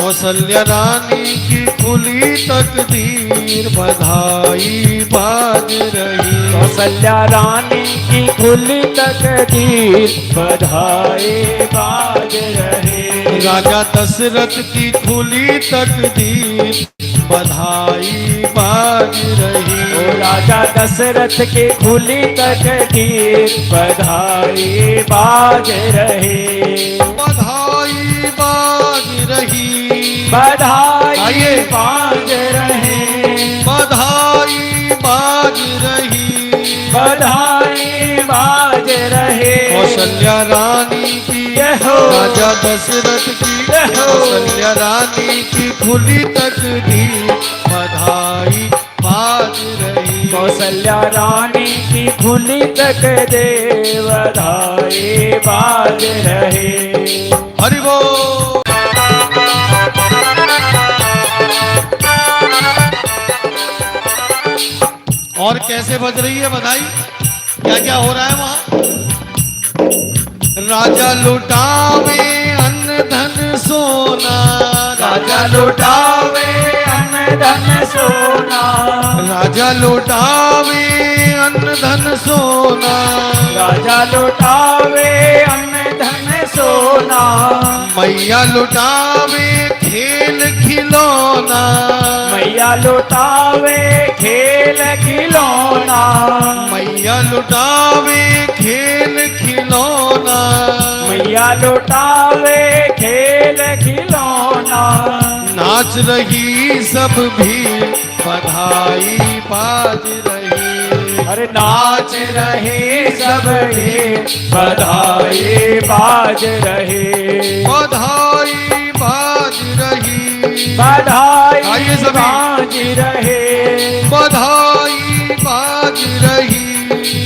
कौशल्या रानी की खुली तकदीर बधाई बाज रही। कौशल्या रानी की खुली तकदीर बधाई बाज रही। राजा दशरथ की खुली तकदीर बधाई बाज रही। राजा दशरथ की खुली तकदीर बधाई बाज रही। बधाई बाज रही। बधाई बाज रही। बधाई बाज रही। बधाई बाज रहे। कौशल्या रानी की राजा दशरथ की कौशल्या रानी की खुली तकदीर बधाई बाज रही। कौशल्या रानी की खुली तकदीर बधाई बाज रहे। हरि बोल। और कैसे बज रही है बधाई, क्या क्या हो रहा है वहां। राजा लुटावे अन्न धन सोना। राजा लुटावे अन्न धन सोना। राजा लुटावे अन्न धन सोना। राजा लुटावे अन्न धन सोना। मैया लुटावे खेल खिलौना। मैया लुटावे खेल खिलौना। मैया लुटावे खेल खिलौना। मैया लुटावे खेल खिलौना। नाच रही सब भी बधाई बाज रही। अरे नाच रहे सब ही बधाई बाज रहे। बधाई बाज रही। बधाई आइए सभी। बाज रहे। बधाई बाज रही।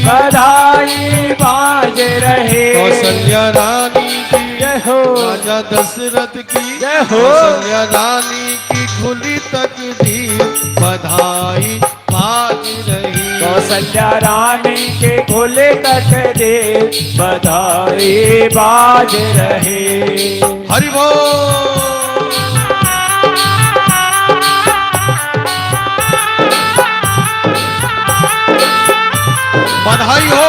बधाई बाज रहे। कौशल्या रानी की जय हो। राजा दशरथ की जय हो। कौशल्या रानी की खुली तकदीर बधाई बाज रही। कौशल्या रानी के खुले तकदीर बधाई बाज रहे। हरि बोल। बधाई हो।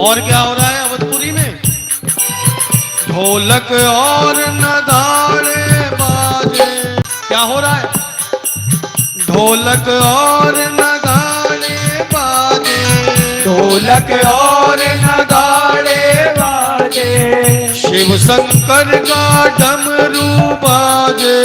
और क्या हो रहा है अवधपुरी में। ढोलक और नगाड़े बाजे। क्या हो रहा है। ढोलक और नगाड़े बाजे। ढोलक और नगाड़े बाजे। शिव शंकर का डमरू बाजे।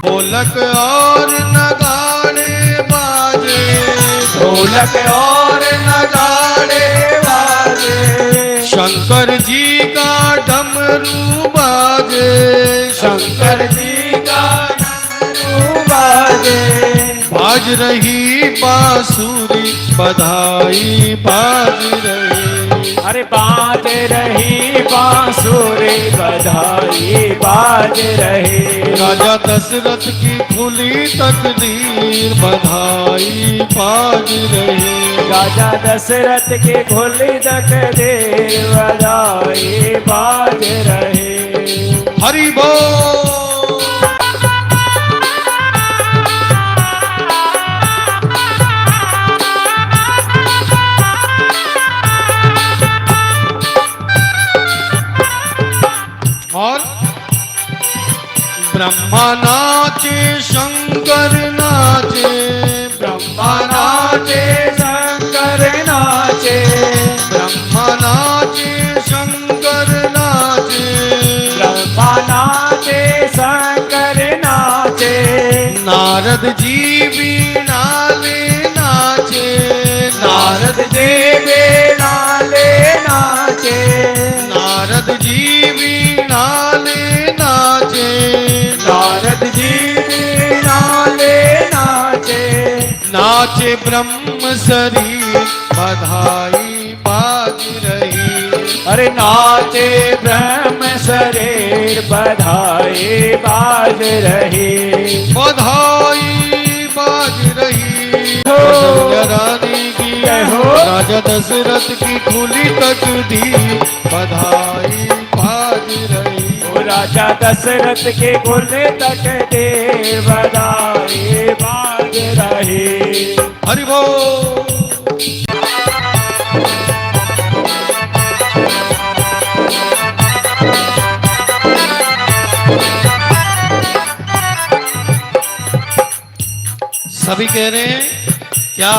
ढोलक और नगाड़े बाजे। ढोलक और नगाड़े बाजे। शंकर जी का डमरू बाजे। शंकर जी का डमरू बाजे। बाज रही बांसुरी बधाई बाज रही। अरे बाज रही बांसुरी बधाई बाज रही। राजा दशरथ की खुली तकदीर बधाई बाज रही। राजा दशरथ के खुली तकदीर बधाई बाज रहे। हरि बोल। और ब्रह्मा नाचे शंकर नाचे। ब्रह्मा नाचे शंकर नाचे। ब्रह्मा नाचे शंकर नाचे। ब्रह्मा नाचे शंकर नाचे। नारद जी वीणा ले नाचे। नारद जी वीणा ले नाचे। नारद जी वीणा ले नाचे। नारद जी वीणा ले नाचे। नाचे ब्रह्म शरीर बधाई बाज रही। अरे नाचे ब्रह्म शरीर बधाई बाज रही। बधाई बाज रही। हो। कौशल्या रानी की जय हो। राजा दशरथ की खुली तकदीर बधाई बाज रही। ओ राजा दशरथ के खुले तक दे बधाई बाज रही। हरि बोल। सभी कह रहे हैं क्या?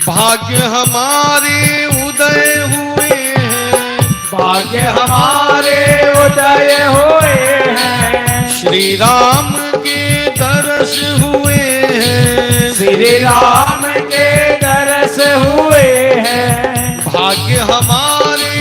भाग्य हमारे उदय हुए हैं। भाग्य हमारे उदय हुए हैं। श्री राम के दर्श हुए हैं। श्री राम के दर्श हुए हैं। भाग्य हमारे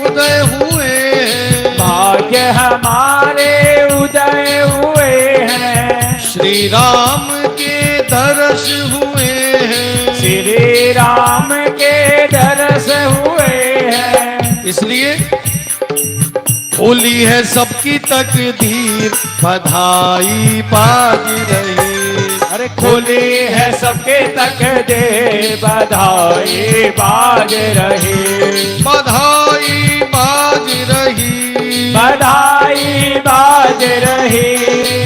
उदय हुए हैं। भाग्य हमारे उदय हुए हैं। श्री राम के दर्श हुए हैं। श्री राम के दर्श हुए हैं। इसलिए होली है सबकी तकदीर बधाई बाज रही। अरे खुली है सबके तक दे बधाई बाज रही। बधाई बाज रही। बधाई बाज रही।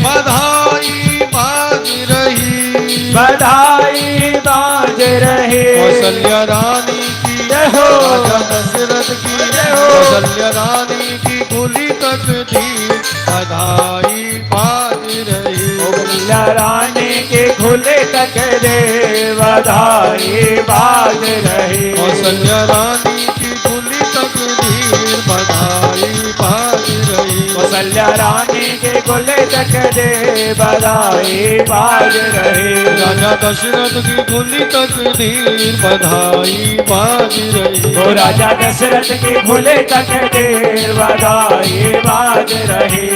बधाई बाज रही। बधाई बाज रही। कौशल्या रानी की जय हो। राजा दशरथ की जय हो। कौशल्या रानी की खुली तकदीर बधाई बाज रही। कौशल्या रानी के खुले तक दे बधाई बाज रही। कौशल्या रानी की खुली तकदीर बधाई बाज रही। कौशल्या रानी के खुले तक दे बधाई बाज रही। राजा दशरथ की खुली तकदीर बधाई बाज रही। ओ राजा दशरथ के खुले तक दे बधाई बाज रही।